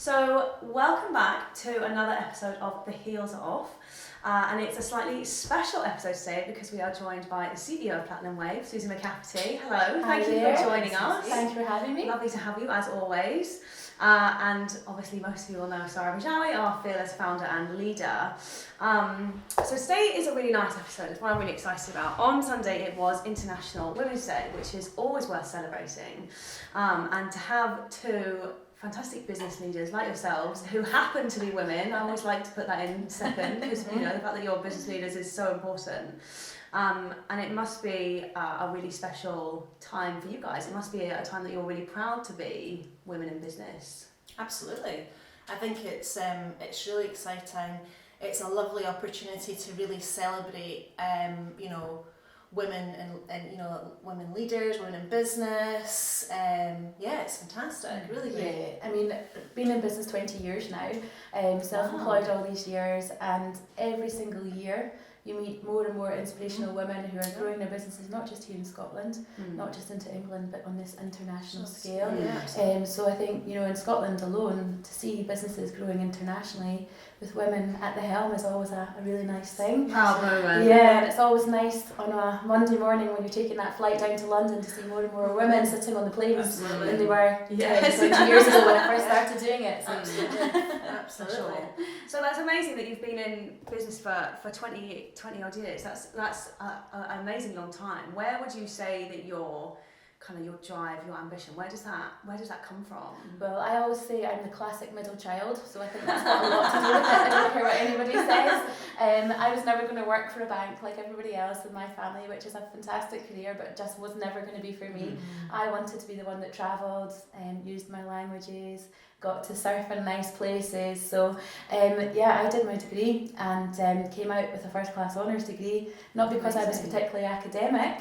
So, welcome back to another episode of The Heels Are Off. And it's a slightly special episode today because we are joined by the CEO of Platinum Wave, Suzie McCafferty. Hello, thank you for joining us. Thanks for having me. Lovely to have you as always. And obviously most of you will know Sarra Bejaoui, our fearless founder and leader. So today is a really nice episode. It's one I'm really excited about. On Sunday it was International Women's Day, which is always worth celebrating. And to have two fantastic business leaders like yourselves who happen to be women, I always like to put that in second because the fact that you're business leaders is so important. And it must be a really special time for you guys. It must be a time that you're really proud to be women in business. Absolutely. I think it's really exciting. It's a lovely opportunity to really celebrate, women and women leaders, women in business. It's fantastic, really great. Yeah, I mean, been in business 20 years now, self-employed all these years, and every single year you meet more and more inspirational women who are growing their businesses, not just here in Scotland, not just into England, but on this international scale. Yeah. So I think, in Scotland alone, to see businesses growing internationally with women at the helm is always a really nice thing. Proud moment. Yeah, and it's always nice on a Monday morning when you're taking that flight down to London to see more and more women sitting on the planes than they were 20 years ago when I first started doing it. So. Absolutely. Sure. So that's amazing that you've been in business for 20 odd years. That's an amazing long time. Where would you say that your drive, your ambition, where does that come from? Well, I always say I'm the classic middle child, so I think that's got a lot to do with it. I don't care what anybody says. I was never going to work for a bank like everybody else in my family, which is a fantastic career, but just was never going to be for me. I wanted to be the one that travelled and used my languages, got to surf in nice places. So I did my degree and came out with a first class honours degree, not because I was particularly academic,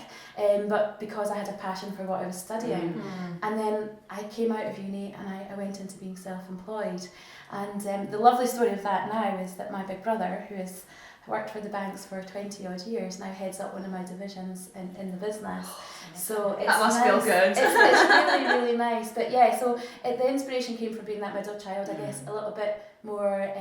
but because I had a passion for what I was studying. And then I came out of uni and I went into being self-employed. And the lovely story of that now is that my big brother, who has worked for the banks for 20 odd years, now heads up one of my divisions in the business. So it's that must nice. feel good. It's really, really nice. But yeah, so the inspiration came from being that middle child, I guess, a little bit more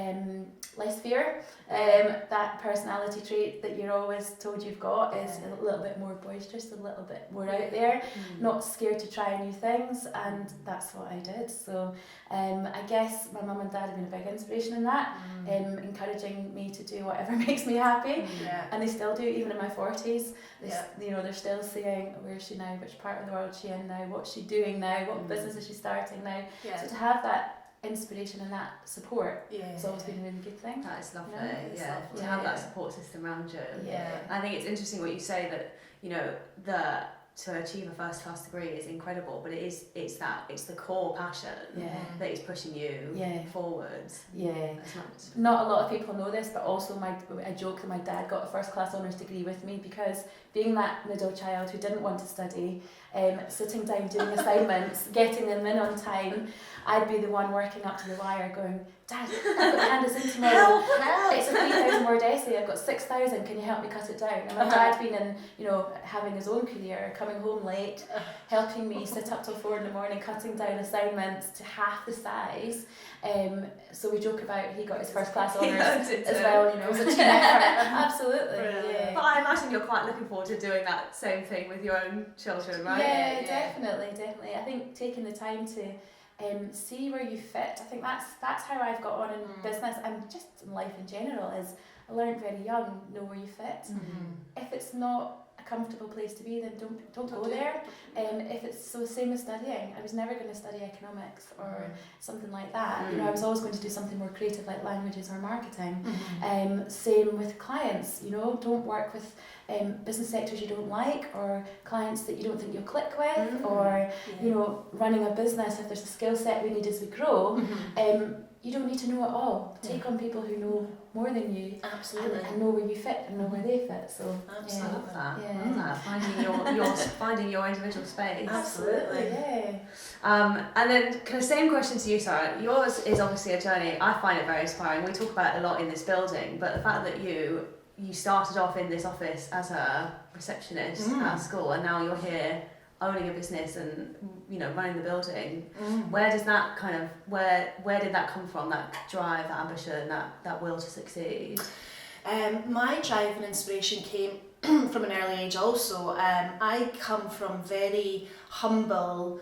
less fear. That personality trait that you're always told you've got is a little bit more boisterous, a little bit more out there, not scared to try new things, and that's what I did. So I guess my mum and dad have been a big inspiration in that, encouraging me to do whatever makes me happy, and they still do, even in my 40s. They're still saying, where is she now, which part of the world is she in now, what's she doing now, what business is she starting now. So to have that inspiration and that support, it's always been a really good thing. That is lovely. Lovely. To have that support system around you. Yeah. I think it's interesting what you say that to achieve a first class degree is incredible, but it's the core passion that is pushing you forwards. Not a lot of people know this, but also I joke that my dad got a first class honours degree with me because being that middle child who didn't want to study, sitting down doing assignments, getting them in on time, I'd be the one working up to the wire going, Dad, I've got to hand this in tomorrow. Help! It's a 3,000 word essay, I've got 6,000, can you help me cut it down? And my dad being in, having his own career, coming home late, helping me sit up till 4 a.m, cutting down assignments to half the size. So we joke about he got his first class honours as well, it was a team effort. Absolutely. Yeah. But I imagine you're quite looking forward to doing that same thing with your own children, right? Yeah, definitely. I think taking the time to see where you fit. I think that's how I've got on in business and just in life in general. Is I learned very young, know where you fit. If it's not a comfortable place to be, then don't go there. If it's so same as studying, I was never going to study economics or something like that. I was always going to do something more creative like languages or marketing. Same with clients. Don't work with business sectors you don't like, or clients that you don't think you'll click with, or running a business, if there's a skill set we need as we grow, you don't need to know it all. Take on people who know more than you, and know where you fit and know where they fit. So absolutely. Finding your individual space. Absolutely. Yeah. And then kind of same question to you, Sarra. Yours is obviously a journey. I find it very inspiring. We talk about it a lot in this building, but the fact that you started off in this office as a receptionist at school, and now you're here owning a business and, you know, running the building, where does that kind of, where did that come from, that drive, that ambition, that will to succeed? My drive and inspiration came from an early age also. I come from very humble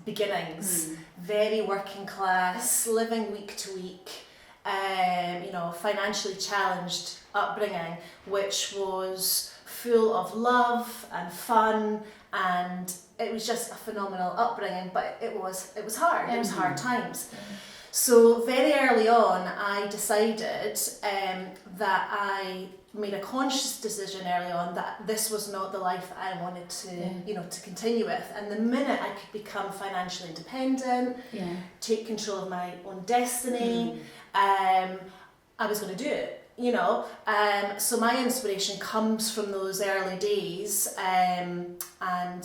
beginnings, very working class, living week to week, you know, financially challenged upbringing, which was full of love and fun, and it was just a phenomenal upbringing, but it was hard, it was hard times. So very early on I decided that I made a conscious decision early on that this was not the life that I wanted to, you know, to continue with. And the minute I could become financially independent, take control of my own destiny, I was going to do it. You know, so my inspiration comes from those early days, and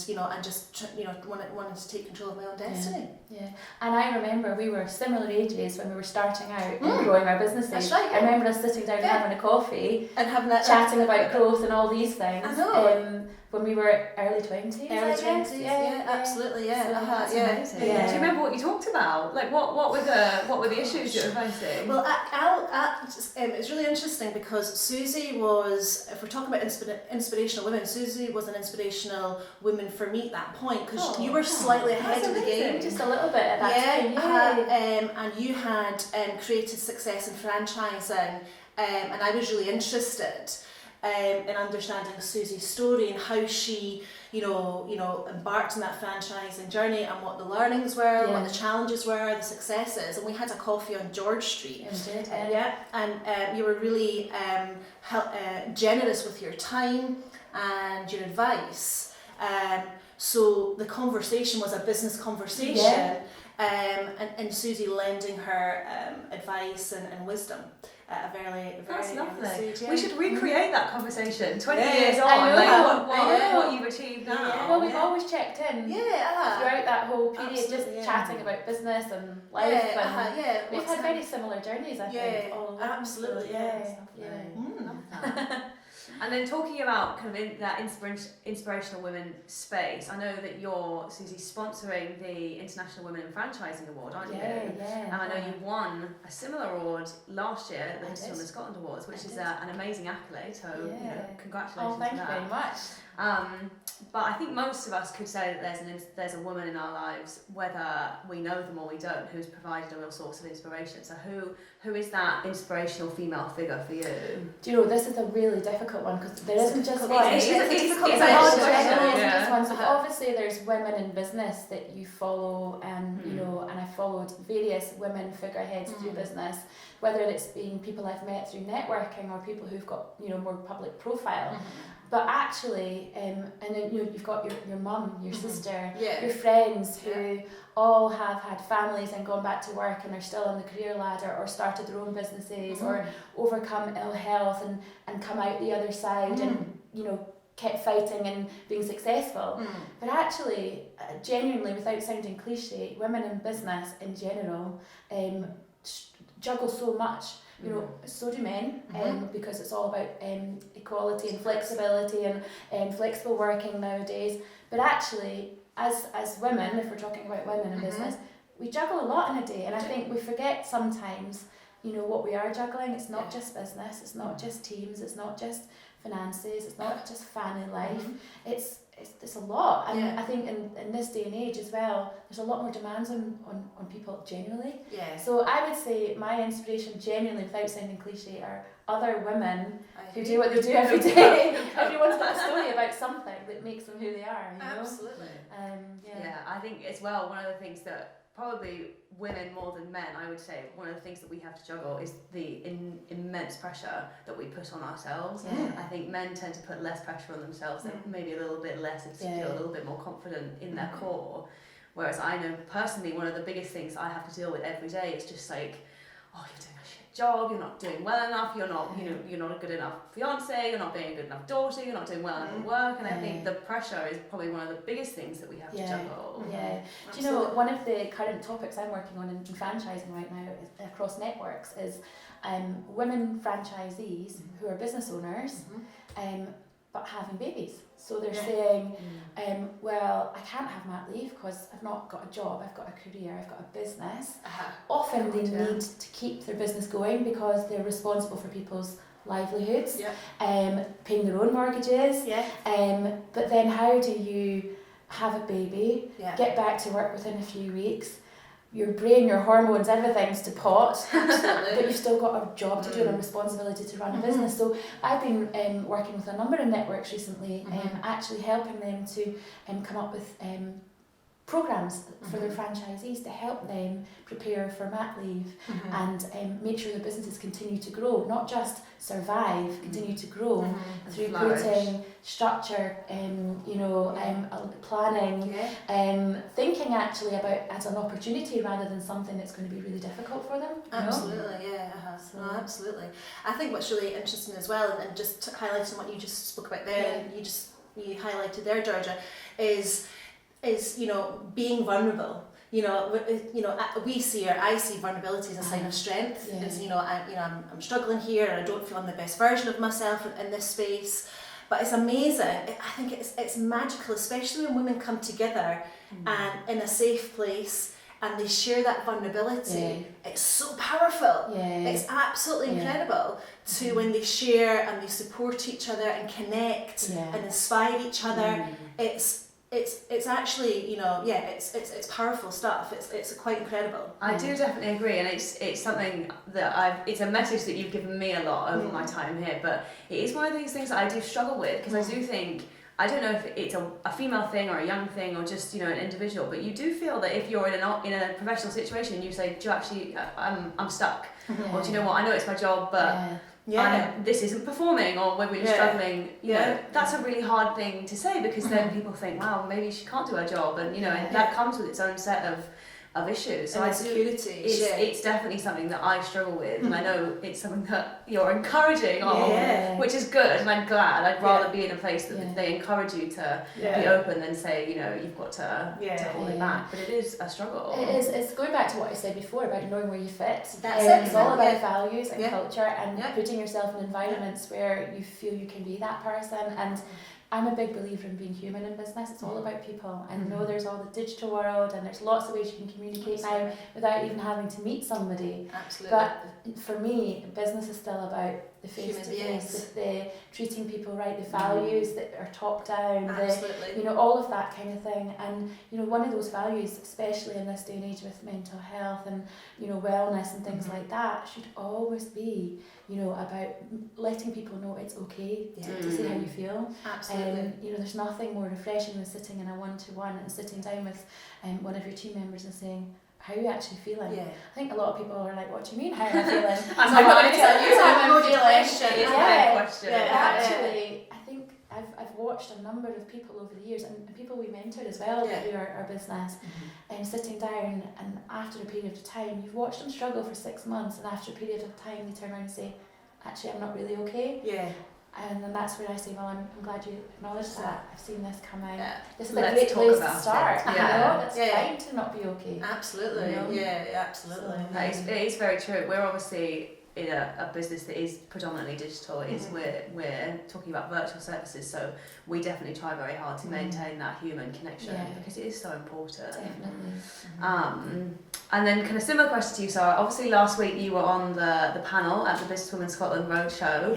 you know, and just wanted to take control of my own destiny. Yeah, and I remember we were similar ages when we were starting out and growing our businesses. That's right. I remember us sitting down and having a coffee And having that chatting about growth and all these things. I know. When we were early 20s. Early 20s, yeah, absolutely, yeah. So That's yeah. amazing. Yeah. Do you remember what you talked about? Like, what were the issues you were facing? Well, it's really interesting because Suzie was, if we're talking about inspirational women, Suzie was an inspirational woman for me at that point, because you were slightly ahead of the game. Just a little bit at that time. And you had created success in franchising, and I was really interested in understanding Suzie's story and how she, you know, embarked on that franchising journey and what the learnings were, what the challenges were, the successes. And we had a coffee on George Street. And you were really generous with your time and your advice. So the conversation was a business conversation, and Suzie lending her advice and wisdom. At a very That's lovely. stage, We should recreate that conversation 20 Yeah, years on. I know. What you've achieved now. Yeah. Well, we've always checked in throughout that whole period, Absolutely, just chatting about business and life. We've What's had very similar journeys, I think. All along. absolutely, So, yeah. Love that. And then talking about kind of that inspirational women space, I know that you're, Suzie, sponsoring the International Women in Franchising Award, aren't you? And I know you won a similar award last year at the History on the Scotland Awards, which is an amazing accolade, so you know, congratulations thank on you that. very much. But I think most of us could say that there's a woman in our lives, whether we know them or we don't, who's provided a real source of inspiration. So who is that inspirational female figure for you? Do you know, this is a really difficult one because there isn't just one. It's It's a a lot of question, just one. So obviously there's women in business that you follow, and you know, and I followed various women figureheads through business, whether it's been people I've met through networking or people who've got, you know, more public profile. But actually, and then you've got your mum, your sister, your friends who all have had families and gone back to work and are still on the career ladder or started their own businesses or overcome ill health and come out the other side and, you know, kept fighting and being successful. But actually, genuinely, without sounding cliche, women in business in general juggle so much. You know, so do men, because it's all about equality and flexibility and flexible working nowadays. But actually, as women, if we're talking about women in business, we juggle a lot in a day, and I think we forget sometimes, you know, what we are juggling. It's not just business, it's not just teams, it's not just finances, it's not just family life. It's a lot, and I think in this day and age as well, there's a lot more demands on people generally. So I would say my inspiration genuinely, without sounding cliche, are other women who do what they do every day. Everyone's got a story about something that makes them who they are, you know? Absolutely. I think as well, one of the things that probably women more than men, I would say, one of the things that we have to juggle is the immense pressure that we put on ourselves. I think men tend to put less pressure on themselves, they're maybe a little bit less insecure, a little bit more confident in their core. Whereas I know personally, one of the biggest things I have to deal with every day is just like, oh, you're doing a shit job, you're not doing well enough, you're not, you know, you're not a good enough fiance, you're not being a good enough daughter, you're not doing well enough at work, and I think the pressure is probably one of the biggest things that we have to juggle. Do you know, one of the current topics I'm working on in franchising right now is, across networks, is women franchisees who are business owners but having babies. So they're Yeah. saying, well, I can't have mat leave because I've not got a job, I've got a career, I've got a business. Often they need to keep their business going because they're responsible for people's livelihoods, paying their own mortgages. But then how do you have a baby, get back to work within a few weeks, your brain, your hormones, everything's to pot, but you've still got a job to do and a responsibility to run a business. So I've been working with a number of networks recently, actually helping them to come up with programs for their franchisees to help them prepare for mat leave and make sure their businesses continue to grow, not just survive, continue to grow through putting structure, planning, thinking actually about as an opportunity rather than something that's going to be really difficult for them. Absolutely, no, absolutely. I think what's really interesting as well, and just highlighting what you just spoke about there, and you highlighted there, Georgia, is being vulnerable. We see, or I see vulnerability as a sign of strength. It's, I'm struggling here and I don't feel I'm the best version of myself in this space. But it's amazing. I think it's magical, especially when women come together and in a safe place and they share that vulnerability. It's so powerful. It's absolutely incredible to when they share and they support each other and connect and inspire each other. It's actually, it's powerful stuff. It's quite incredible. I do definitely agree, and it's something that it's a message that you've given me a lot over my time here, but it is one of these things that I do struggle with, because I do think, I don't know if it's a female thing or a young thing or just, an individual, but you do feel that if you're in a professional situation, you say, do you actually, I'm stuck, or do you know what, I know it's my job, but this isn't performing, or we're really struggling. That's a really hard thing to say, because then people think, wow, maybe she can't do her job, and and that comes with its own set of issues. So it's definitely something that I struggle with, and I know it's something that you're encouraging which is good, and I'm glad. I'd rather be in a place that they encourage you to be open than say, you've got to hold it back. But it is a struggle. It is. It's going back to what I said before about knowing where you fit. That's it. It's all about values and culture and putting yourself in environments where you feel you can be that person. And I'm a big believer in being human in business. It's all about people. And I know there's all the digital world and there's lots of ways you can communicate now without even having to meet somebody. Absolutely. But for me, business is still about the face-to-face, the treating people right, the values that are top down, all of that kind of thing. And one of those values, especially in this day and age with mental health and wellness and things like that, should always be about letting people know it's okay to say how you feel. Absolutely. There's nothing more refreshing than sitting in a one-to-one and sitting down with one of your team members and saying, how are you actually feeling? I think a lot of people are like, what do you mean, how am I feeling? I'm not going to tell you how I'm feeling. It's a big question. Actually, I think I've watched a number of people over the years, and people we mentored as well through our business, and sitting down, and after a period of time, you've watched them struggle for 6 months, and after a period of time they turn around and say, actually I'm not really okay. And then that's where I say, well, I'm glad you acknowledged that. I've seen this come out. This is a great place to start. That's fine to not be okay. Absolutely. Absolutely. So, it is very true. We're obviously in a business that is predominantly digital. We're talking about virtual services, so we definitely try very hard to maintain that human connection because it is so important. Definitely. And then kind of similar question to you, Sarra. Obviously last week you were on the panel at the Businesswomen Scotland Roadshow,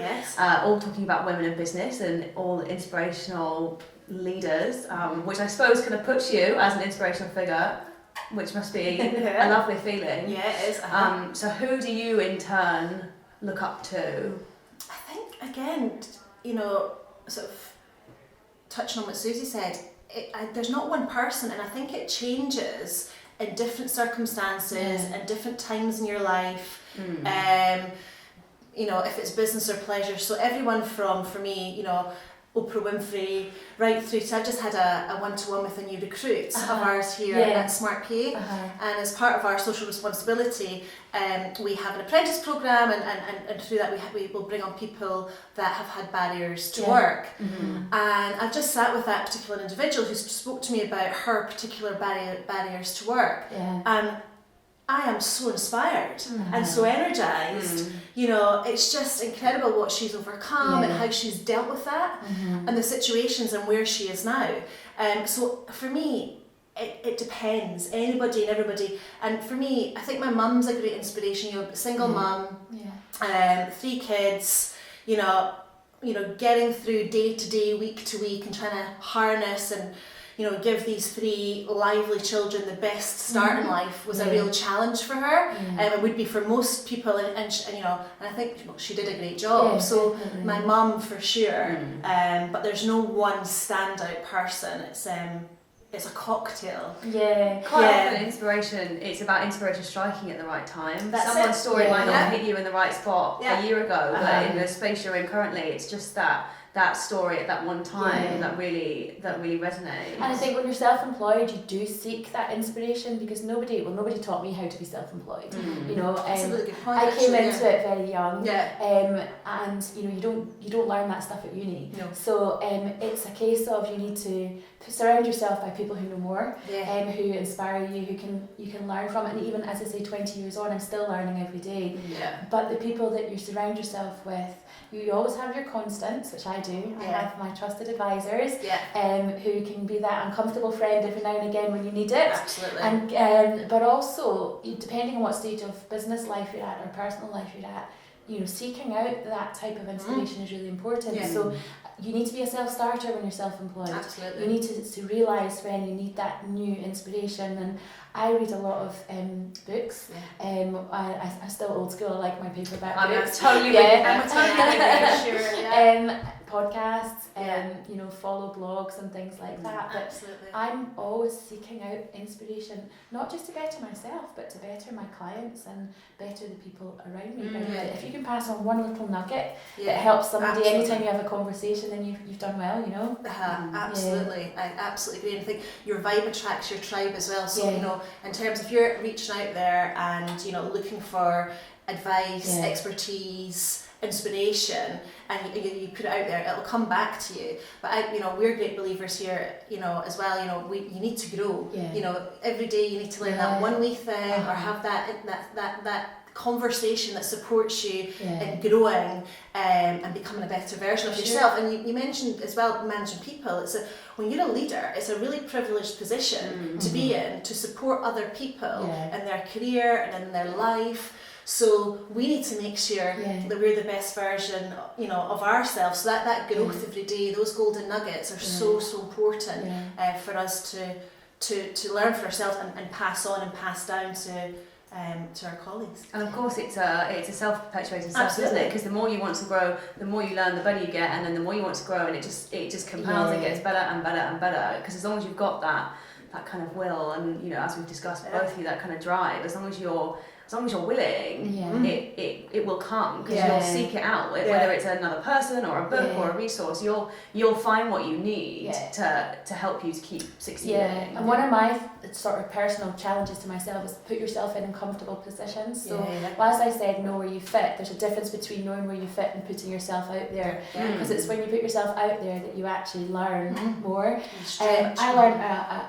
all talking about women in business and all the inspirational leaders, which I suppose kind of puts you as an inspirational figure, which must be a lovely feeling. Yeah, it is. So who do you in turn look up to? I think, again, sort of touching on what Suzie said, there's not one person, and I think it changes in different circumstances and different times in your life. If it's business or pleasure. So everyone from, for me, Oprah Winfrey, right through to, I just had a one-to-one with a new recruit of ours here at Smart Pay, and as part of our social responsibility, we have an apprentice programme, and through that we will bring on people that have had barriers to work. And I've just sat with that particular individual who spoke to me about her particular barriers to work, and I am so inspired and so energized. You know, it's just incredible what she's overcome and how she's dealt with that and the situations and where she is now. So for me, it depends, anybody and everybody. And for me, I think my mum's a great inspiration. You know, single mum, 3 kids, you know, getting through day to day, week to week, and trying to harness and, you know, give these 3 lively children the best start in life was a real challenge for her. It would be for most people, and you know, and I think she did a great job. So my mum for sure, but there's no one standout person. It's a cocktail. Quite inspiration. It's about inspiration striking at the right time. Someone's story might not hit you in the right spot a year ago, but in the space you're in currently, it's just that story at that one time that really resonates. And I think when you're self-employed, you do seek that inspiration, because nobody taught me how to be self-employed. You know, That's a really good point, I came actually, into it very young, and you know, you don't learn that stuff at uni. No. So it's a case of you need to surround yourself by people who know more, who inspire you, who you can learn from. And even as I say, 20 years on, I'm still learning every day. But the people that you surround yourself with, you always have your constants, which I do. I have my trusted advisors, who can be that uncomfortable friend every now and again when you need it. Absolutely. And but also, depending on what stage of business life you're at or personal life you're at, you know, seeking out that type of inspiration is really important. So you need to be a self-starter when you're self-employed. Absolutely. You need to realise when you need that new inspiration. And I read a lot of books. I still old school. I like my paperback books. Totally podcasts, you know, follow blogs and things like that. But I'm always seeking out inspiration, not just to better myself, but to better my clients and better the people around me. If you can pass on one little nugget that helps somebody anytime you have a conversation, then you've done well, you know. Absolutely. I absolutely agree. And I think your vibe attracts your tribe as well. So, you know, in terms of you're reaching out there and, you know, looking for advice, expertise, inspiration, and you put it out there, it'll come back to you. But you know, we're great believers here, you know, as well. You know, you need to grow. You know, every day you need to learn that one wee thing, or have that conversation that supports you in growing and becoming a better version of yourself. And you mentioned as well managing people. When you're a leader, it's a really privileged position to be in, to support other people in their career and in their life. So we need to make sure that we're the best version, you know, of ourselves. So that growth every day, those golden nuggets are so important for us to learn for ourselves and pass on and pass down to our colleagues. And of course, it's a self-perpetuating stuff, isn't it? Because the more you want to grow, the more you learn, the better you get, and then the more you want to grow, and it just compounds and gets better and better and better. Because as long as you've got that kind of will, and you know, as we've discussed both of you, that kind of drive, as long as you're willing, it will come, because you'll seek it out. Whether it's another person or a book or a resource, you'll find what you need to help you to keep succeeding. And one of my sort of personal challenges to myself is put yourself in uncomfortable positions. So whilst I said know where you fit, there's a difference between knowing where you fit and putting yourself out there. Because it's when you put yourself out there that you actually learn more. I learned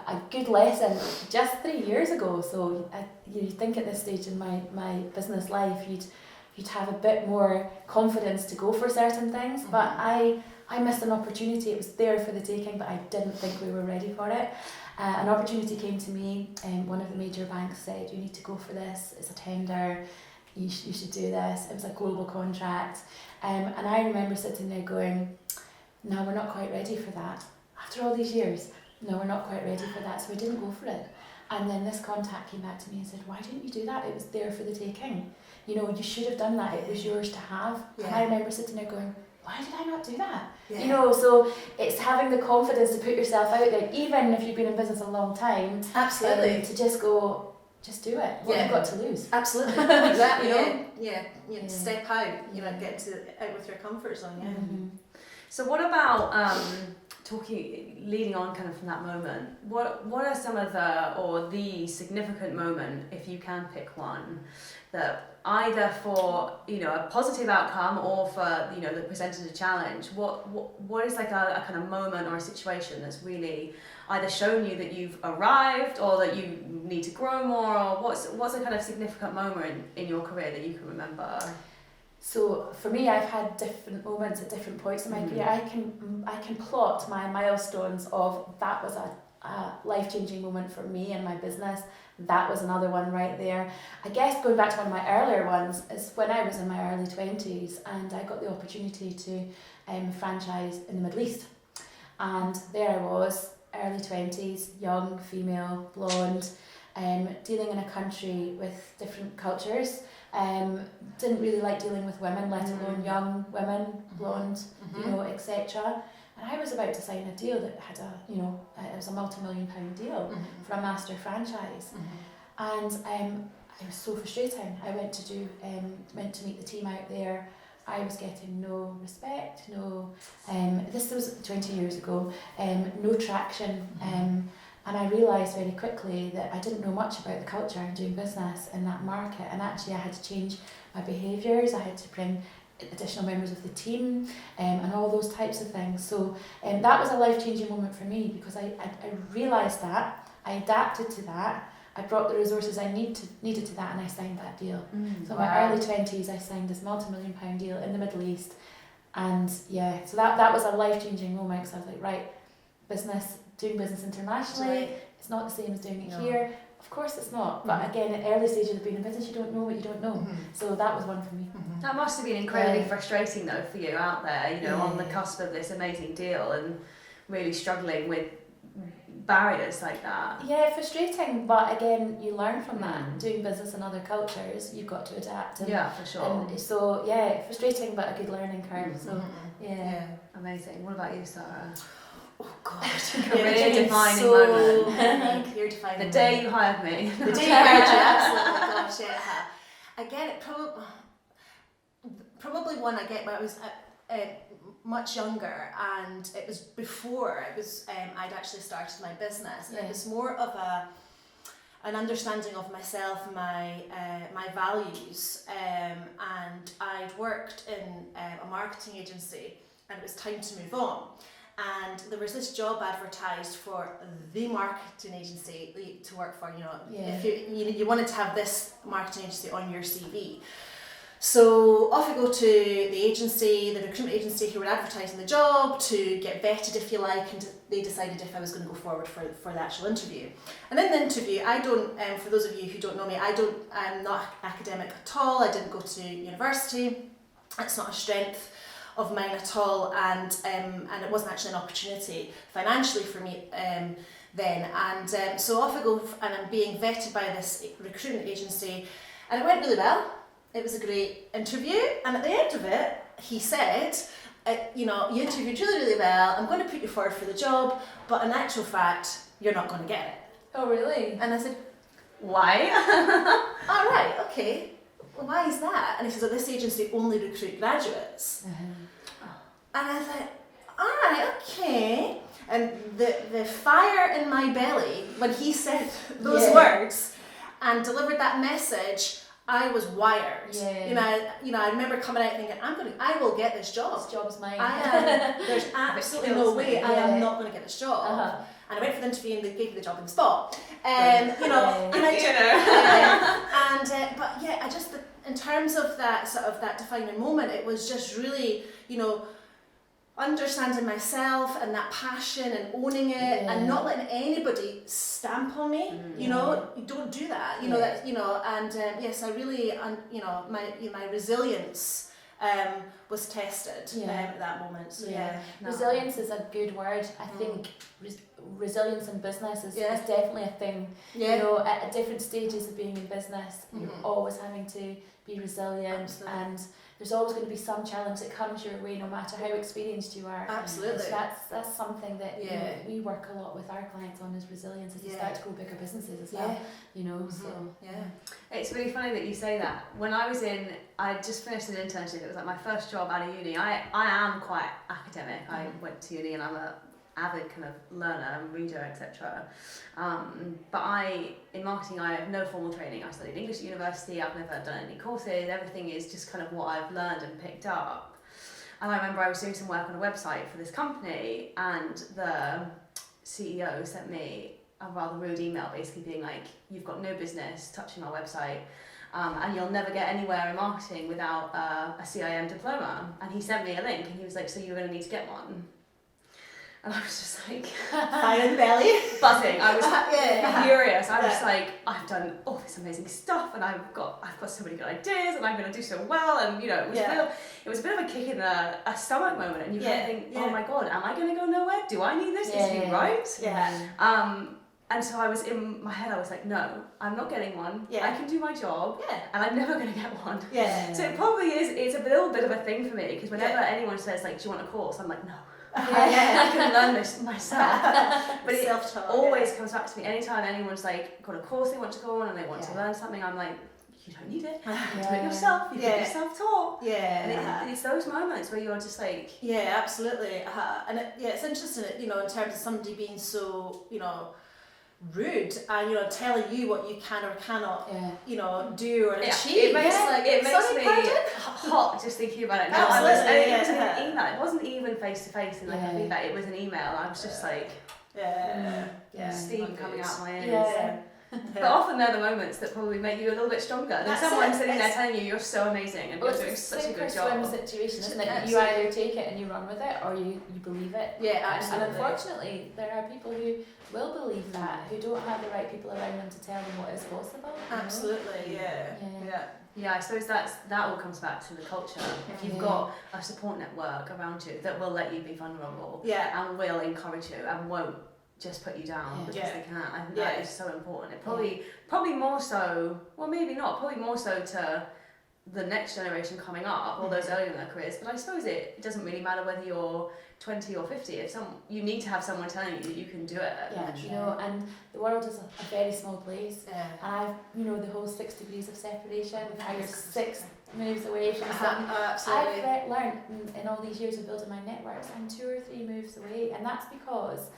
a good lesson just 3 years ago. So you think at this stage in my business life, you'd have a bit more confidence to go for certain things, but I missed an opportunity. It was there for the taking, but I didn't think we were ready for it. An opportunity came to me, and one of the major banks said, you need to go for this, it's a tender, you should do this. It was a global contract, and I remember sitting there going, no, we're not quite ready for that. After all these years, no, we're not quite ready for that, so I didn't go for it. And then this contact came back to me and said, why didn't you do that? It was there for the taking. You know, you should have done that. It was yours to have. And I remember sitting there going, why did I not do that? You know, so it's having the confidence to put yourself out there, even if you've been in business a long time. Absolutely. To just go, just do it. What have you got to lose? Absolutely. Exactly. You know? Step out, you know, get out with your comfort zone. So what about leading on kind of from that moment, what are some of the significant moment, if you can pick one, that either for, you know, a positive outcome or for, you know, that presented a challenge, what is like a kind of moment or a situation that's really either shown you that you've arrived or that you need to grow more, or what's a kind of significant moment in your career that you can remember? So for me, I've had different moments at different points in my career. I can plot my milestones of that was a life-changing moment for me and my business. That was another one right there. I guess going back to one of my earlier ones is when I was in my early 20s and I got the opportunity to franchise in the Middle East. And there I was, early 20s, young, female, blonde, dealing in a country with different cultures. Didn't really like dealing with women, let alone young women, blonde, you know, etc. And I was about to sign a deal that had it was a multi-million-pound deal for a master franchise. And it was so frustrating. I went to meet the team out there. I was getting no respect, this was 20 years ago, no traction. And I realised very quickly that I didn't know much about the culture and doing business in that market, and actually I had to change my behaviours, I had to bring additional members of the team and all those types of things. So that was a life-changing moment for me because I realised that, I adapted to that, I brought the resources I needed to that, and I signed that deal. So in my early 20s I signed this multi-million-pound deal in the Middle East, and yeah, so that was a life-changing moment because I was like, right, doing business internationally, it's not the same as doing it here. Of course it's not, but again, at early stages of being in business, you don't know what you don't know. So that was one for me. That must have been incredibly frustrating though for you out there, you know, on the cusp of this amazing deal and really struggling with barriers like that. Yeah, frustrating, but again, you learn from that. Doing business in other cultures, you've got to adapt. And, yeah, for sure. And so yeah, frustrating, but a good learning curve. So yeah, amazing. What about you, Sarra? Oh God, career-defining moment. Career-defining. The day you hired me. The day you hired you, absolutely. Gosh, yeah. Again, it probably one I get when I was much younger, and it was before I'd actually started my business. And it was more of an understanding of myself, my values, and I'd worked in a marketing agency, and it was time to move on. And there was this job advertised for the marketing agency to work for, if you wanted to have this marketing agency on your CV. So off I go to the agency, the recruitment agency who were advertising the job to get vetted, if you like, and they decided if I was going to go forward for the actual interview. And in the interview, I don't, for those of you who don't know me, I'm not academic at all. I didn't go to university. It's not a strength of mine at all, and it wasn't actually an opportunity financially for me then. And so off I go, and I'm being vetted by this recruitment agency, and it went really well. It was a great interview, and at the end of it, he said, you interviewed really, really well. I'm going to put you forward for the job, but in actual fact, you're not going to get it. Oh really? And I said, why? all right, okay. Well, why is that? And he says, this agency only recruit graduates. And I thought, all right, okay. And the fire in my belly when he said those words and delivered that message, I was wired. I remember coming out thinking, I will get this job. This job's mine. There's absolutely no way I am not going to get this job. And I went for the interview and they gave me the job on the spot. I just, in terms of that sort of that defining moment, it was just really, understanding myself and that passion and owning it and not letting anybody stamp on me. You don't do that. Yes, I really, my resilience was tested at that moment. So resilience is a good word. I think resilience in business is definitely a thing. At different stages of being in business, you're always having to be resilient. And there's always going to be some challenge that comes your way, no matter how experienced you are. Absolutely. So that's something that we work a lot with our clients on, is resilience, as they start to grow bigger businesses as well. It's really funny that you say that. When I just finished an internship. It was like my first job out of uni. I am quite academic. I went to uni and I'm a avid kind of learner and reader, etc. But in marketing, I have no formal training. I studied English at university. I've never done any courses. Everything is just kind of what I've learned and picked up. And I remember I was doing some work on a website for this company, and the CEO sent me a rather rude email basically being like, you've got no business touching our website, and you'll never get anywhere in marketing without a CIM diploma. And he sent me a link and he was like, so you're going to need to get one. And I was just like, fire in the belly, buzzing. I was furious. I was like, I've done all this amazing stuff, and I've got so many good ideas, and I'm going to do so well. And it was a bit of a kick in the stomach moment, and you kind of think, oh my god, am I going to go nowhere? Do I need this? Is he right? Yeah. And so I was in my head. I was like, no, I'm not getting one. Yeah. I can do my job, and I'm never going to get one. Yeah. So it probably is. It's a little bit of a thing for me, because whenever anyone says like, do you want a course? I'm like, no. I can learn this myself. But it always comes back to me. Anytime anyone's like got a course they want to go on and they want to learn something, I'm like, you don't need it. You can do it yourself. You can be self-taught. Yeah. And it's those moments where you're just like, yeah, absolutely. And it's interesting, in terms of somebody being so, rude and telling you what you can or cannot do or achieve. It makes me hot just thinking about it now. It was an email. It wasn't even face to face and like a feedback. It was an email. I was just like, steam coming out my ears. But often they're the moments that probably make you a little bit stronger than someone sitting there telling you you're so amazing and you're doing such a good job. It's a situation, isn't it? You either take it and you run with it, or you believe it. Yeah, absolutely. And unfortunately, there are people who will believe that, who don't have the right people around them to tell them what is possible. Absolutely, Yeah, I suppose that all comes back to the culture. If you've got a support network around you that will let you be vulnerable and will encourage you and won't just put you down because they can. I think that is so important. It probably more so, well maybe not, probably more so to the next generation coming up, or those early in their careers, but I suppose it doesn't really matter whether you're 20 or 50. You need to have someone telling you that you can do it. And the world is a very small place. And I've, the whole 6 degrees of separation, how you're 6 moves away from something. Absolutely. I've learned in all these years of building my networks, I'm 2 or 3 moves away, and that's because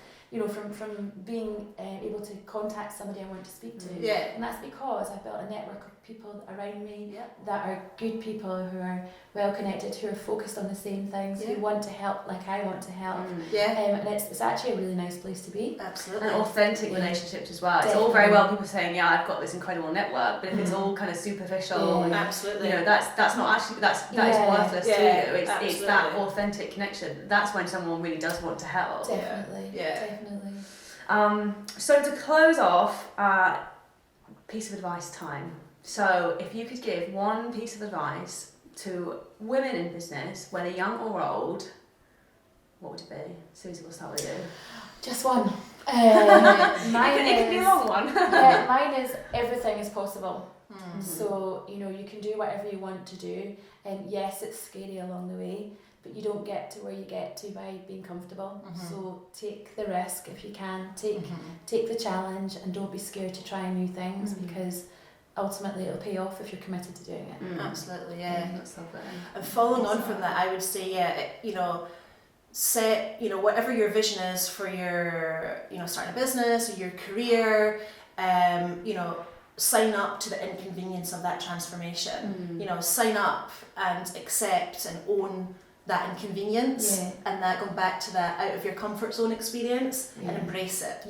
from being able to contact somebody I want to speak to. And that's because I've built a network of people around me that are good people, who are well connected, who are focused on the same things, who want to help like I want to help. And it's actually a really nice place to be. Absolutely. And authentic relationships as well. It's all very well people saying, I've got this incredible network, but if it's all kind of superficial and absolutely. That's not actually that is worthless to you. It's that authentic connection. That's when someone really does want to help. Definitely. So to close off, piece of advice time. So if you could give one piece of advice to women in business, whether young or old, what would it be? Suzie, we'll start with you. Just one. It could be a long one. Mine is everything is possible. So, you can do whatever you want to do. And yes, it's scary along the way, but you don't get to where you get to by being comfortable. So take the risk if you can. Take the challenge, and don't be scared to try new things, because ultimately it'll pay off if you're committed to doing it. Absolutely, That's lovely. And following on from that, I would say, set, whatever your vision is for your, starting a business or your career, sign up to the inconvenience of that transformation. Sign up and accept and own that inconvenience, and that going back to that out of your comfort zone experience, and embrace it.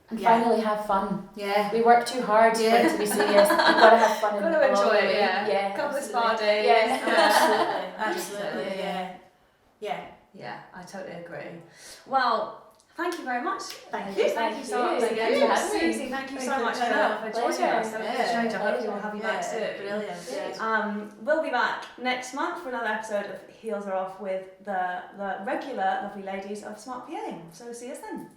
And finally have fun. We work too hard for it to be serious. You've got to have fun. Got to enjoy it. Couple of spa days. Absolutely. Yeah, I totally agree. Well, thank you very much. Thank you. Thank you so much. Suzie, thank you so much for joining us. I hope we'll have you back soon. Brilliant. We'll be back next month for another episode of Heels Are Off with the regular lovely ladies of Smart PA. So see us then.